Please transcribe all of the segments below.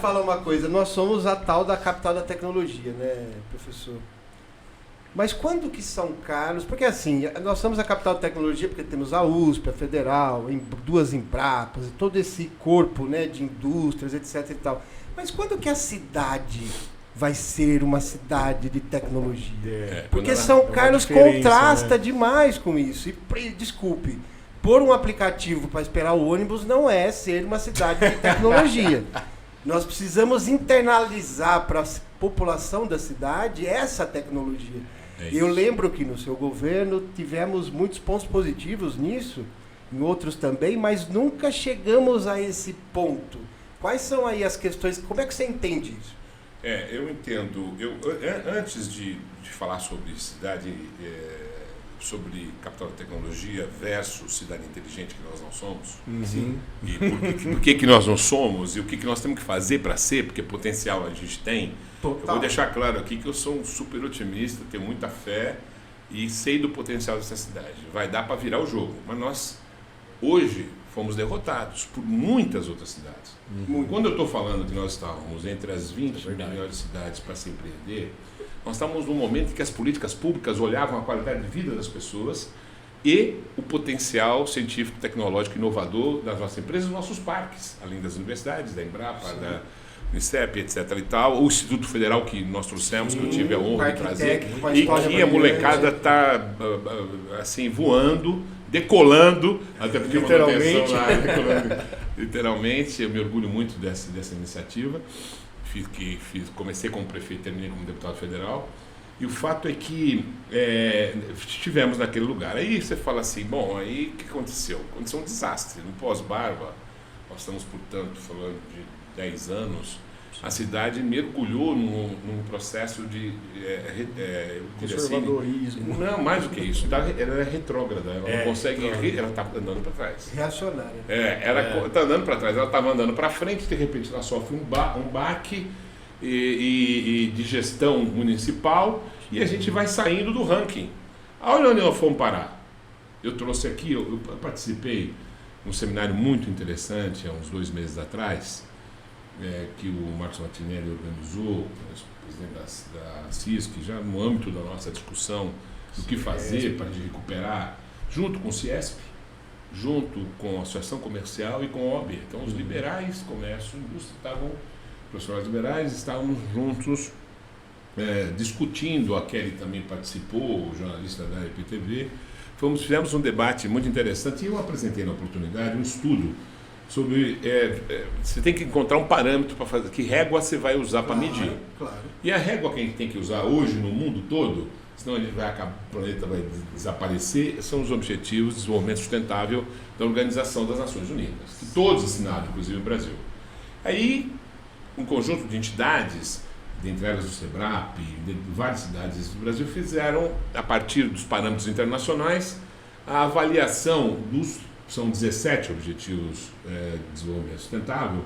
falar uma coisa. Nós somos a tal da capital da tecnologia, né, professor? Mas quando que São Carlos... Porque assim, nós somos a capital da tecnologia porque temos a USP, a Federal, duas Embrapas, todo esse corpo, né, de indústrias, etc e tal. Mas quando que a cidade vai ser uma cidade de tecnologia? Porque São Carlos contrasta, né, demais com isso. E, desculpe, pôr um aplicativo para esperar o ônibus não é ser uma cidade de tecnologia. Nós precisamos internalizar para a população da cidade essa tecnologia. Eu lembro que no seu governo tivemos muitos pontos positivos nisso, em outros também, mas nunca chegamos a esse ponto. Quais são aí as questões, como é que você entende isso? Eu entendo. Antes de falar sobre cidade, sobre capital da tecnologia versus cidade inteligente, que nós não somos, Sim. E por que nós não somos, e o que nós temos que fazer para ser, porque potencial a gente tem. Total. Eu vou deixar claro aqui que eu sou um super otimista, tenho muita fé e sei do potencial dessa cidade. Vai dar para virar o jogo, mas nós hoje fomos derrotados por muitas outras cidades. Quando eu estou falando que nós estávamos entre as 20 melhores cidades para se empreender, nós estávamos num momento em que as políticas públicas olhavam a qualidade de vida das pessoas e o potencial científico, tecnológico, inovador das nossas empresas, dos nossos parques, além das universidades, da Embrapa, Sim. da Unicep, etc. e tal, o Instituto Federal que nós trouxemos, Sim, que eu tive a honra de trazer, e que a molecada está assim, voando, decolando, até porque literalmente. Literalmente, eu me orgulho muito dessa iniciativa. Comecei como prefeito e terminei como deputado federal. E o fato é que estivemos naquele lugar. Aí você fala assim, bom, aí o que aconteceu? Aconteceu um desastre. No pós-Barba, nós estamos, portanto, falando de 10 anos, a cidade mergulhou num processo de conservadorismo. Não, mais do que isso. Ela é retrógrada, ela não consegue, ela está andando para trás. Reacionária. Ela está andando para trás, ela estava andando para frente, de repente ela sofre um baque de gestão municipal e a gente vai saindo do ranking. Olha onde nós fomos parar. Eu trouxe aqui, eu participei de um seminário muito interessante há uns 2 meses atrás, que o Marcos Martinelli organizou, presidente da CISC, já no âmbito da nossa discussão do que fazer para recuperar, junto com o CIESP, junto com a Associação Comercial e com a OAB. Então, os liberais, comércio e indústria, professores liberais, estávamos juntos discutindo. A Kelly também participou, o jornalista da EPTV. Fizemos um debate muito interessante e eu apresentei na oportunidade um estudo sobre, você tem que encontrar um parâmetro para fazer, que régua você vai usar para medir. Claro. E a régua que a gente tem que usar hoje no mundo todo, senão o planeta vai desaparecer, são os Objetivos de Desenvolvimento Sustentável da Organização das Nações Unidas, que todos assinaram, inclusive o Brasil. Aí, um conjunto de entidades, dentre elas o SEBRAP, de várias cidades do Brasil, fizeram, a partir dos parâmetros internacionais, a avaliação são 17 Objetivos de Desenvolvimento Sustentável,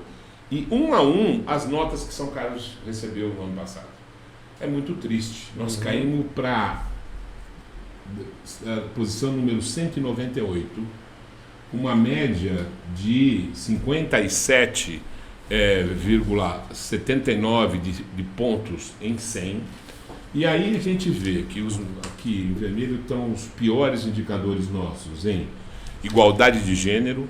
e um a um as notas que São Carlos recebeu no ano passado. É muito triste. Nós caímos para a posição número 198, uma média de 57,79 de pontos em 100. E aí a gente vê que aqui em vermelho estão os piores indicadores nossos em igualdade de gênero,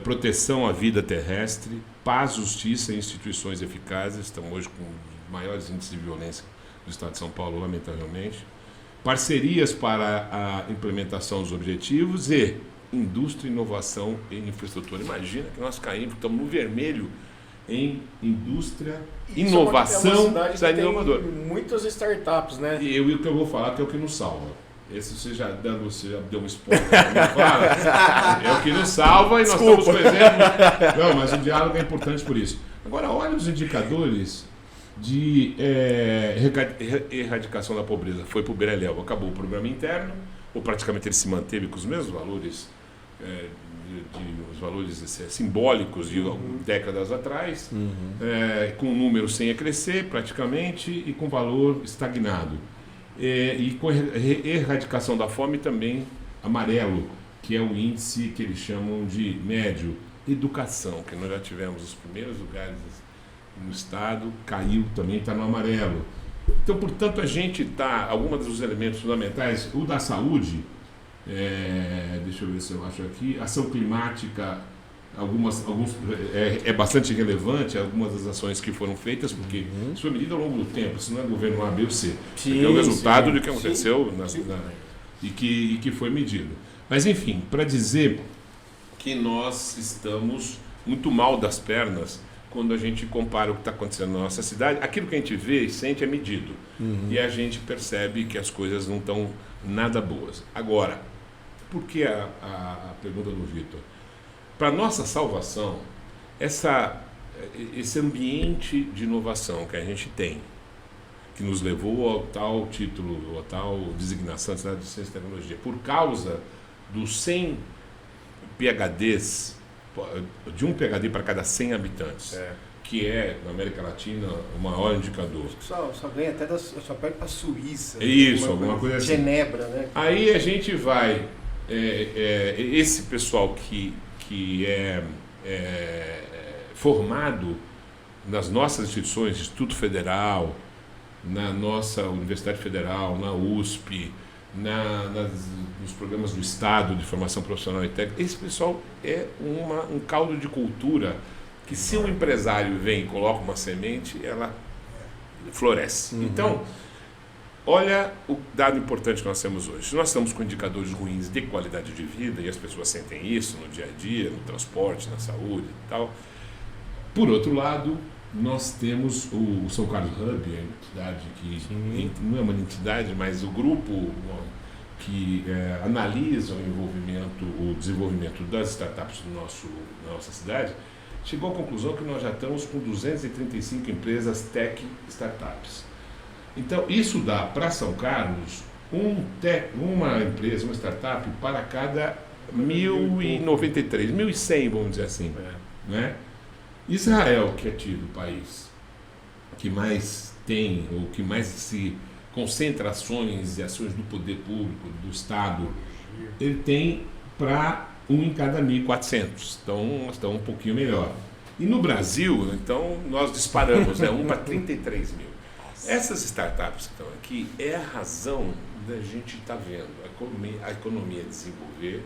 proteção à vida terrestre, paz, justiça e instituições eficazes. Estamos hoje com os maiores índices de violência do estado de São Paulo, lamentavelmente. Parcerias para a implementação dos objetivos e indústria, inovação e infraestrutura. Imagina que nós caímos, estamos no vermelho em indústria, inovação e inovador. Muitas startups, né? E o que eu vou falar que é o que nos salva. Esse você já deu um spoiler. É o que nos salva e nós estamos com exemplo. Não, mas o diálogo é importante por isso. Agora, olha os indicadores de erradicação da pobreza. Foi para o Beleléu, acabou o programa interno, ou praticamente ele se manteve com os mesmos valores, os valores simbólicos de décadas atrás, com um número sem a crescer praticamente e com valor estagnado. E com erradicação da fome também amarelo, que é o índice que eles chamam de médio. Educação, que nós já tivemos os primeiros lugares no estado, caiu também, está no amarelo. Então, portanto, a gente está, alguns dos elementos fundamentais, o da saúde, deixa eu ver se eu acho aqui, ação climática, é bastante relevante, algumas das ações que foram feitas, porque isso foi medido ao longo do tempo, isso não é governo A, B ou C. É o resultado do que aconteceu e que foi medido. Mas, enfim, para dizer que nós estamos muito mal das pernas quando a gente compara o que está acontecendo na nossa cidade, aquilo que a gente vê e sente é medido. E a gente percebe que as coisas não estão nada boas. Agora, por que a pergunta do Vitor? Para nossa salvação, esse ambiente de inovação que a gente tem, que nos levou ao tal título, à tal designação de cidade de ciência e tecnologia, por causa dos 100 PhDs, de um PhD para cada 100 habitantes, que é, na América Latina, o maior indicador. Só ganha até só perde para a Suíça. Isso, alguma coisa assim. Genebra, né? Aí a gente vai, esse pessoal que é formado nas nossas instituições, Instituto Federal, na nossa Universidade Federal, na USP, nos programas do Estado de formação profissional e técnica, esse pessoal é um caldo de cultura que, se um empresário vem e coloca uma semente, ela floresce. Então, olha o dado importante que nós temos hoje. Nós estamos com indicadores ruins de qualidade de vida, e as pessoas sentem isso no dia a dia, no transporte, na saúde e tal. Por outro lado, nós temos o São Carlos Hub, a entidade que não é uma entidade, mas o grupo que analisa o desenvolvimento das startups na nossa cidade, chegou à conclusão que nós já estamos com 235 empresas tech startups. Então, isso dá para São Carlos uma empresa, uma startup para cada 1.093, 1.100, vamos dizer assim. Né? Israel, que é tido o país que mais tem, ou que mais se concentra ações e ações do poder público, do Estado, ele tem para 1 em cada 1.400. Então, nós estamos um pouquinho melhor. E no Brasil, então, nós disparamos, 1 para 33 mil. Essas startups que estão aqui é a razão da gente estar vendo a economia desenvolver,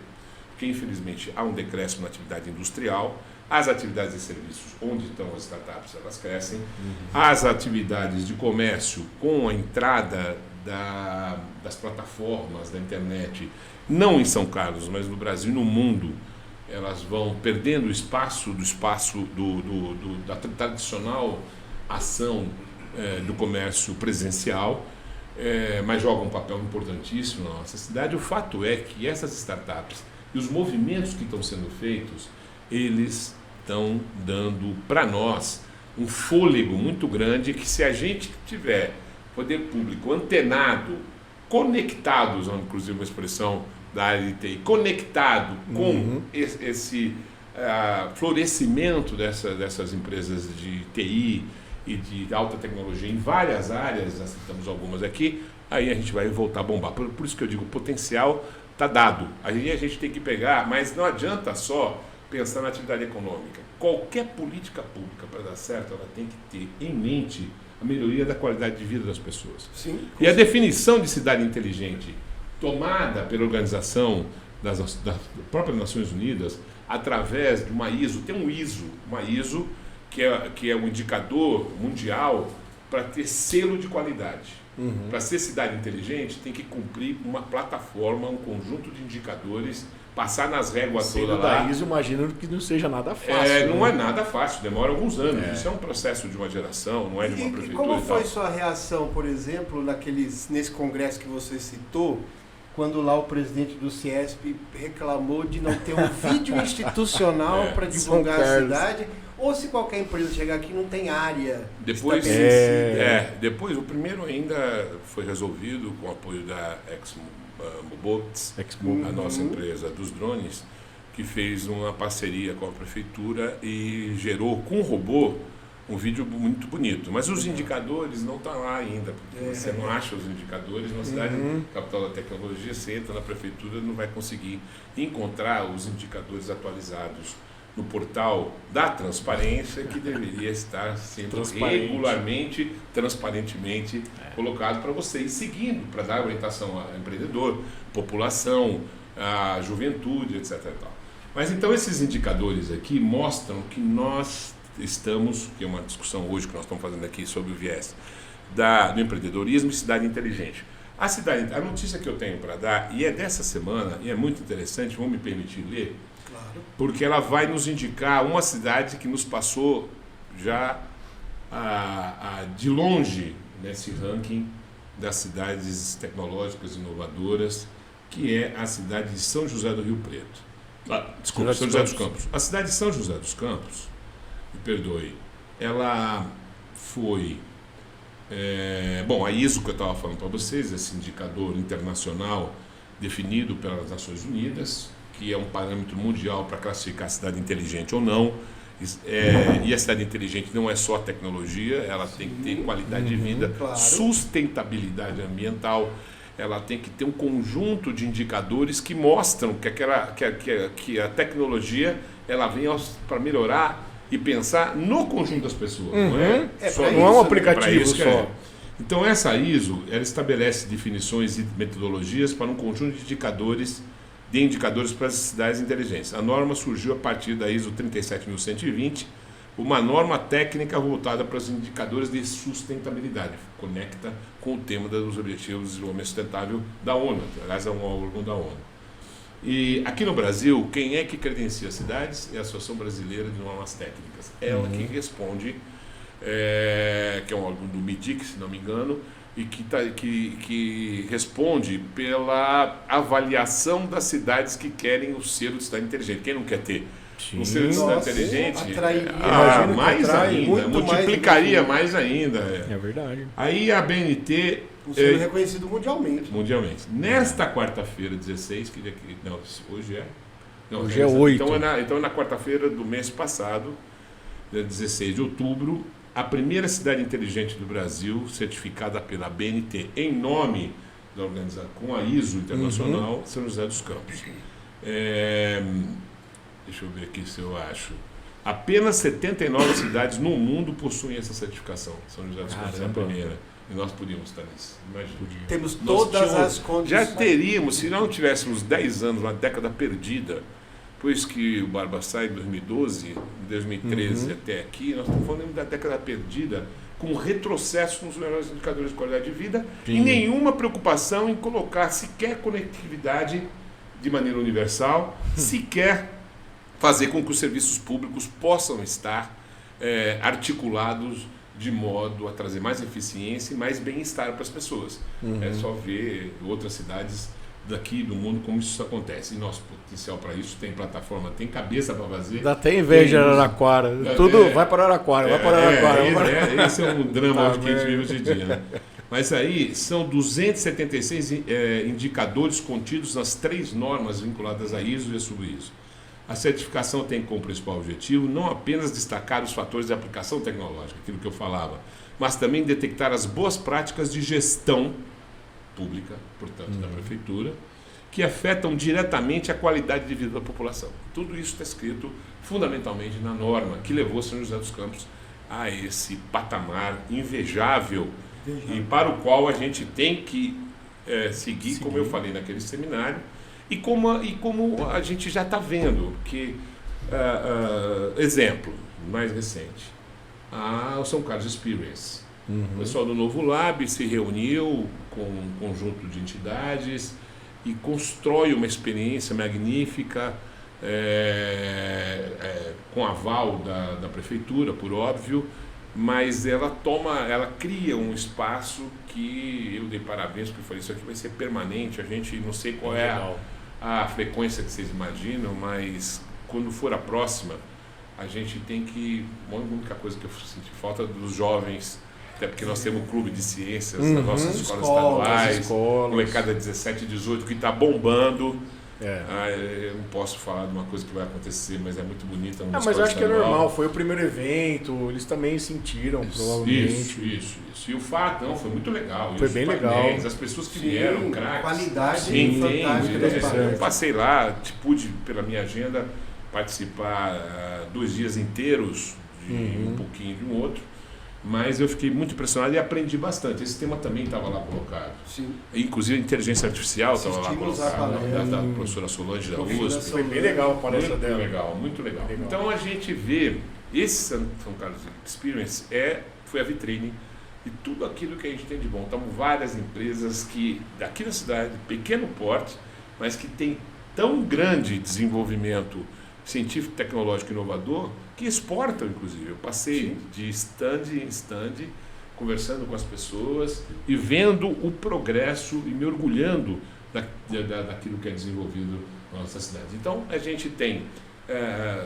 porque infelizmente há um decréscimo na atividade industrial, as atividades de serviços, onde estão as startups, elas crescem, as atividades de comércio com a entrada das plataformas da internet, não em São Carlos, mas no Brasil e no mundo, elas vão perdendo o espaço da tradicional ação do comércio presencial, mas jogam um papel importantíssimo na nossa cidade. O fato é que essas startups e os movimentos que estão sendo feitos, eles estão dando para nós um fôlego muito grande, que, se a gente tiver poder público antenado, conectado, usando inclusive uma expressão da área de TI, conectado com esse florescimento dessas empresas de TI e de alta tecnologia em várias áreas, nós citamos algumas aqui, aí a gente vai voltar a bombar. Por isso que eu digo, o potencial está dado. Aí a gente tem que pegar, mas não adianta só pensar na atividade econômica. Qualquer política pública, para dar certo, ela tem que ter em mente a melhoria da qualidade de vida das pessoas. Sim, e a definição de cidade inteligente, tomada pela organização das próprias Nações Unidas, através de uma ISO, tem uma ISO que é um indicador mundial para ter selo de qualidade. Para ser cidade inteligente, tem que cumprir uma plataforma, um conjunto de indicadores, passar nas réguas todas lá. Da ISO, imagino que não seja nada fácil. Não é nada fácil, demora alguns anos. Isso é um processo de uma geração, não é de uma prefeitura. E como foi sua reação, por exemplo, nesse congresso que você citou, quando lá o presidente do CIESP reclamou de não ter um vídeo institucional para divulgar a cidade, ou se qualquer empresa chegar aqui não tem área depois o primeiro ainda foi resolvido com o apoio da ExmoBots, a nossa empresa dos drones, que fez uma parceria com a prefeitura e gerou com o robô um vídeo muito bonito. Mas os indicadores não estão lá ainda, porque você não acha os indicadores na cidade, capital da tecnologia, você entra na prefeitura e não vai conseguir encontrar os indicadores atualizados no portal da transparência, que deveria estar sendo regularmente, transparentemente colocado para vocês, seguindo, para dar orientação ao empreendedor, população, à juventude, etc. e tal. Mas então esses indicadores aqui mostram que nós estamos, que é uma discussão hoje que nós estamos fazendo aqui sobre o viés do empreendedorismo e cidade inteligente. A notícia que eu tenho para dar, e é dessa semana, e é muito interessante, vão me permitir ler, claro, porque ela vai nos indicar uma cidade que nos passou já de longe nesse ranking das cidades tecnológicas inovadoras, que é a cidade de São José do Rio Preto. Desculpa, São José dos Campos. A cidade de São José dos Campos, me perdoe, ela foi... a ISO que eu estava falando para vocês, esse indicador internacional definido pelas Nações Unidas, que é um parâmetro mundial para classificar a cidade inteligente ou não. E a cidade inteligente não é só tecnologia, ela tem que ter qualidade de vida, claro, sustentabilidade ambiental, ela tem que ter um conjunto de indicadores que mostram que a tecnologia ela vem para melhorar e pensar no conjunto das pessoas, não é? Não é um aplicativo só. Então essa ISO, ela estabelece definições e metodologias para um conjunto de indicadores para as cidades inteligentes. A norma surgiu a partir da ISO 37120, uma norma técnica voltada para os indicadores de sustentabilidade, conecta com o tema dos Objetivos de Desenvolvimento Sustentável da ONU, aliás é um órgão da ONU. E aqui no Brasil, quem é que credencia as cidades? É a Associação Brasileira de Normas Técnicas. Ela que responde, que é um órgão do MIDIC, se não me engano, e que responde pela avaliação das cidades que querem o selo de cidade inteligente. Quem não quer ter um selo de cidade inteligente? Mais ainda, multiplicaria mais ainda. É verdade. Aí a BNT... Um selo reconhecido mundialmente. Mundialmente. Nesta quarta-feira, 16, hoje é? Não, hoje é 8. Então, na quarta-feira do mês passado, 16 de outubro, a primeira cidade inteligente do Brasil, certificada pela BNT, em nome da organização, com a ISO internacional, São José dos Campos. Deixa eu ver aqui se eu acho. Apenas 79 cidades no mundo possuem essa certificação. São José dos Campos é a primeira. E nós podíamos estar nisso. Imagina. Temos todas as condições. Já teríamos, se não tivéssemos 10 anos, uma década perdida, pois que o Barba sai em 2012, em 2013 até aqui, nós estamos falando da década perdida, com retrocesso nos melhores indicadores de qualidade de vida e nenhuma preocupação em colocar sequer conectividade de maneira universal, sequer fazer com que os serviços públicos possam estar articulados de modo a trazer mais eficiência e mais bem-estar para as pessoas. É só ver outras cidades daqui do mundo como isso acontece. E nosso potencial para isso tem plataforma, tem cabeça para fazer. Dá até inveja de Araraquara. Vai para Araraquara, vai para Araraquara. Esse é um drama que a gente vive hoje em dia. Né? Mas aí são 276 indicadores contidos nas 3 normas vinculadas à ISO e à sub-ISO. A certificação tem como principal objetivo não apenas destacar os fatores de aplicação tecnológica, aquilo que eu falava, mas também detectar as boas práticas de gestão pública, portanto, da prefeitura, que afetam diretamente a qualidade de vida da população. Tudo isso está escrito fundamentalmente na norma que levou São José dos Campos a esse patamar invejável e para o qual a gente tem que seguir, como eu falei naquele seminário, e como a gente já está vendo, que, exemplo mais recente, o São Carlos Experience. O pessoal do Novo Lab se reuniu com um conjunto de entidades e constrói uma experiência magnífica, com aval da prefeitura, por óbvio, mas ela cria um espaço que eu dei parabéns, porque eu falei, isso aqui vai ser permanente, a gente não sei qual é a frequência que vocês imaginam, mas quando for a próxima, a gente tem que... A única coisa que eu senti falta dos jovens, até porque nós temos um clube de ciências nas nossas escolas estaduais, molecada 17 e 18 que está bombando. Eu não posso falar de uma coisa que vai acontecer, mas é muito bonita. Mas eu acho que é normal, foi o primeiro evento, eles também sentiram, provavelmente. Isso. E o fato, foi muito legal. Foi bem legal. As pessoas que vieram, craques. Qualidade fantástica. Eu passei lá, pude, pela minha agenda, participar 2 dias inteiros de um pouquinho de um outro, mas eu fiquei muito impressionado e aprendi bastante. Esse tema também estava lá colocado. Sim. Inclusive a inteligência artificial estava lá Assistimos a colocada, palestra. da professora Solange da USP. Foi bem legal a palestra Muito dela. legal, muito legal. Então a gente vê, esse São Carlos Experience foi a vitrine de tudo aquilo que a gente tem de bom. Estamos várias empresas que, daqui na cidade, pequeno porte, mas que tem tão grande desenvolvimento científico, tecnológico e inovador, que exportam, inclusive. Eu passei de stand em stand, conversando com as pessoas e vendo o progresso e me orgulhando daquilo que é desenvolvido na nossa cidade. Então, a gente tem,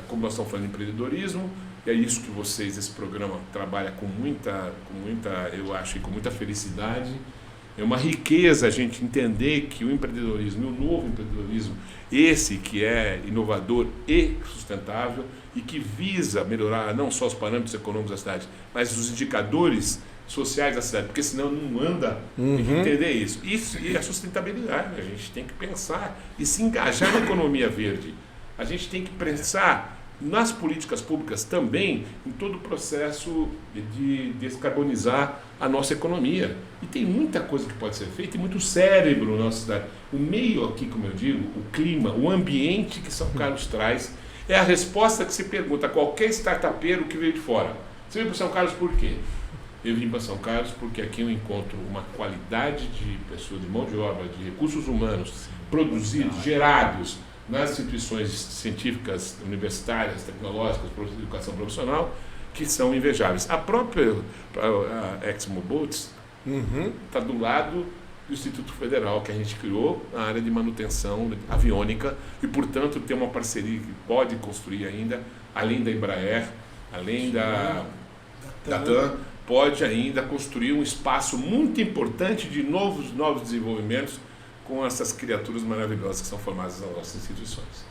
como nós estamos falando de empreendedorismo, e é isso que vocês, esse programa, trabalha com muita, eu acho, e com muita felicidade. É uma riqueza a gente entender que o empreendedorismo, o novo empreendedorismo, esse que é inovador e sustentável e que visa melhorar não só os parâmetros econômicos da cidade, mas os indicadores sociais da cidade, porque senão não anda, tem que entender isso. Isso e a sustentabilidade, a gente tem que pensar e se engajar na economia verde. A gente tem que pensar nas políticas públicas também, em todo o processo de descarbonizar a nossa economia. E tem muita coisa que pode ser feita e muito cérebro na nossa cidade. O meio aqui, como eu digo, o clima, o ambiente que São Carlos traz, é a resposta que se pergunta a qualquer startupeiro que veio de fora. Você veio para São Carlos por quê? Eu vim para São Carlos porque aqui eu encontro uma qualidade de pessoas, de mão de obra, de recursos humanos produzidos, gerados nas instituições científicas, universitárias, tecnológicas, de educação profissional, que são invejáveis. A própria ExmoBoats está do lado do Instituto Federal, que a gente criou na área de manutenção aviônica e, portanto, tem uma parceria que pode construir ainda, além da Embraer, além da TAM, pode ainda construir um espaço muito importante de novos desenvolvimentos com essas criaturas maravilhosas que são formadas nas nossas instituições.